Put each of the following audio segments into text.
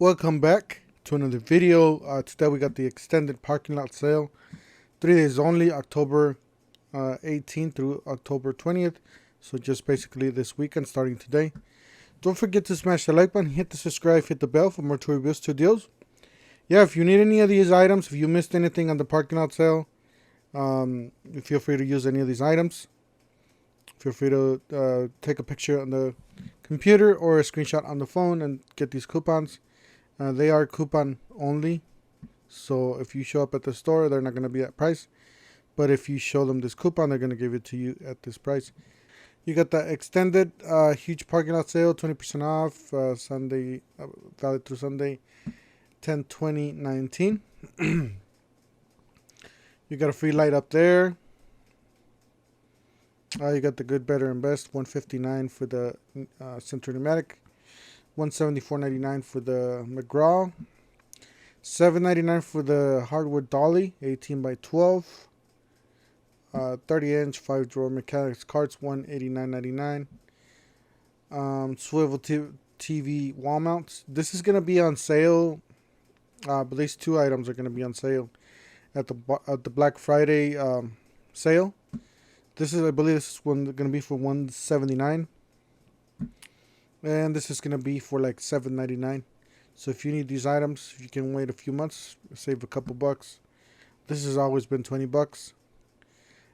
Welcome back to another video. Today we got the extended parking lot sale. 3 days only, October 18th through October 20th. So just basically this weekend starting today. Don't forget to smash the like button, hit the subscribe, hit the bell for more tour reviews, tour deals. Yeah, if you need any of these items, if you missed anything on the parking lot sale, feel free to use any of these items. Feel free to take a picture on the computer or a screenshot on the phone and get these coupons. They are coupon only, so if you show up at the store, they're not going to be at price. But if you show them this coupon, they're going to give it to you at this price. You got the extended huge parking lot sale, 20% off, Sunday, valid through Sunday, 10/20/19. You got a free light up there. You got the good, better, and best, $159 for the Center Pneumatic. $174.99 for the McGraw, $7.99 for the hardwood dolly, 18 by 12, 30-inch 5-drawer mechanics carts, $189.99. Swivel TV wall mounts. This is gonna be on sale. But these two items are gonna be on sale at the Black Friday sale. I believe this is gonna be for $179. And this is going to be for like $7.99. So if you need these items, if you can wait a few months, save a couple bucks. This has always been $20.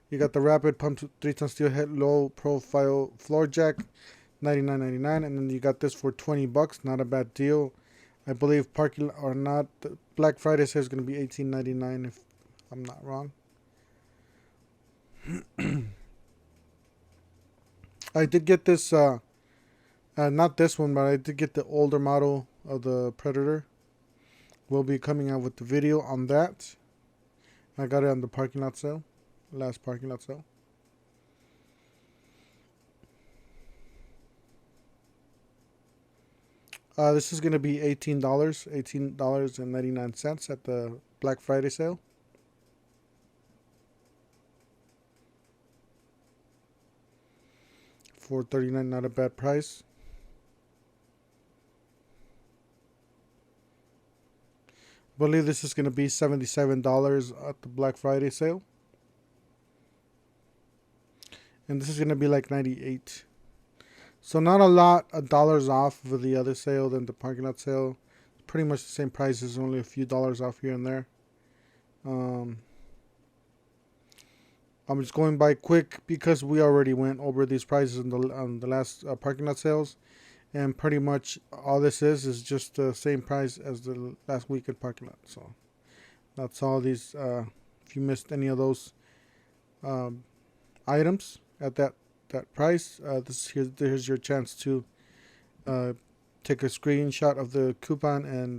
You got the Rapid Pump 3-ton steel head low profile floor jack, $99.99. And then you got this for $20. Not a bad deal. I believe parking or not, Black Friday sale is going to be $18.99 if I'm not wrong. I did get this... not this one, but I did get the older model of the Predator. We'll be coming out with the video on that. I got it on the parking lot sale. Last parking lot sale. This is going to be $18. $18.99 at the Black Friday sale. $4.39, not a bad price. I believe this is going to be $77 at the Black Friday sale. And this is going to be like $98. So not a lot of dollars off of the other sale than the parking lot sale. Pretty much the same prices, only a few dollars off here and there. I'm just going by quick because we already went over these prices on the last parking lot sales. And pretty much all this is just the same price as the last weekend parking lot. So that's all these. If you missed any of those items at that price, here's your chance to take a screenshot of the coupon and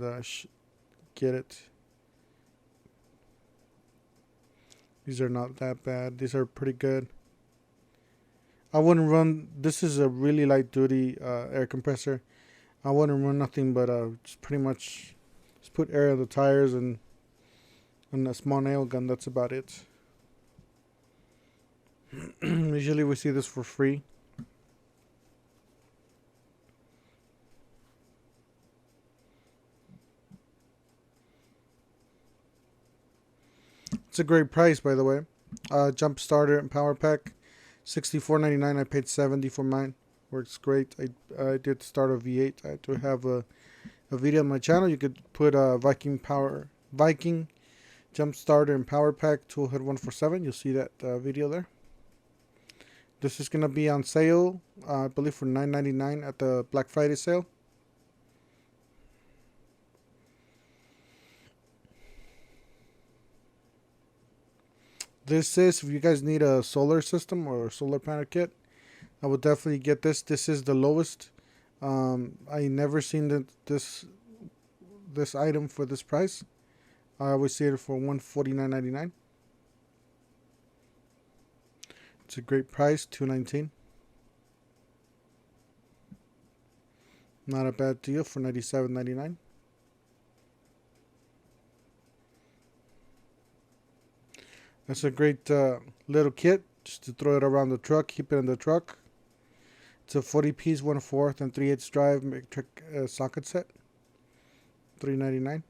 get it. These are not that bad. These are pretty good. I wouldn't run. This is a really light duty air compressor. I wouldn't run nothing but just pretty much just put air on the tires and a small nail gun. That's about it. Usually we see this for free. It's a great price, by the way. Jump starter and power pack. $64.99. I paid $70 for mine. Works great. I did start a V8. I do have a video on my channel. You could put a Viking jump starter and power pack tool head 147. You'll see that video there. This is gonna be on sale, I believe, for $9.99 at the Black Friday sale. This is, if you guys need a solar system or a solar panel kit, I would definitely get this. This is the lowest. I never seen this item for this price. I always see it for $149.99. It's a great price, $219. Not a bad deal for $97.99. That's a great little kit just to throw it around the truck, keep it in the truck. It's a 40 piece 1/4 and 3/8 drive electric socket set. $3.99.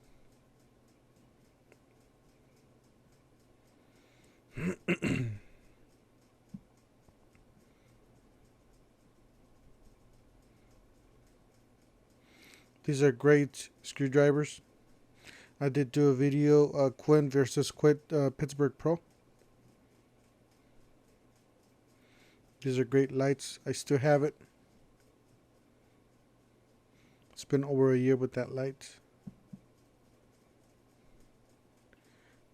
These are great screwdrivers. I did do a video, Quinn versus Pittsburgh Pro. These are great lights. I still have it. It's been over a year with that light.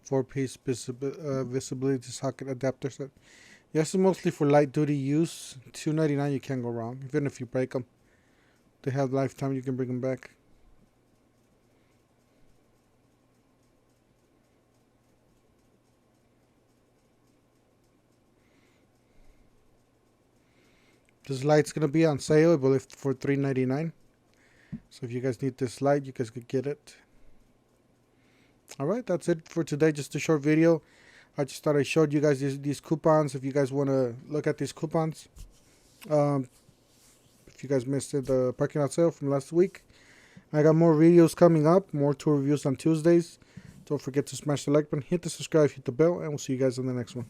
4-piece visibility socket adapter set. Yes, it's mostly for light duty use. $2.99, you can't go wrong. Even if you break them, they have lifetime. You can bring them back. This light's gonna be on sale, I believe, for $3.99. So if you guys need this light, you guys could get it. Alright, that's it for today. Just a short video. I just thought I showed you guys these coupons. If you guys want to look at these coupons. If you guys missed it, the parking lot sale from last week. I got more videos coming up. More tour reviews on Tuesdays. Don't forget to smash the like button, hit the subscribe, hit the bell, and we'll see you guys in the next one.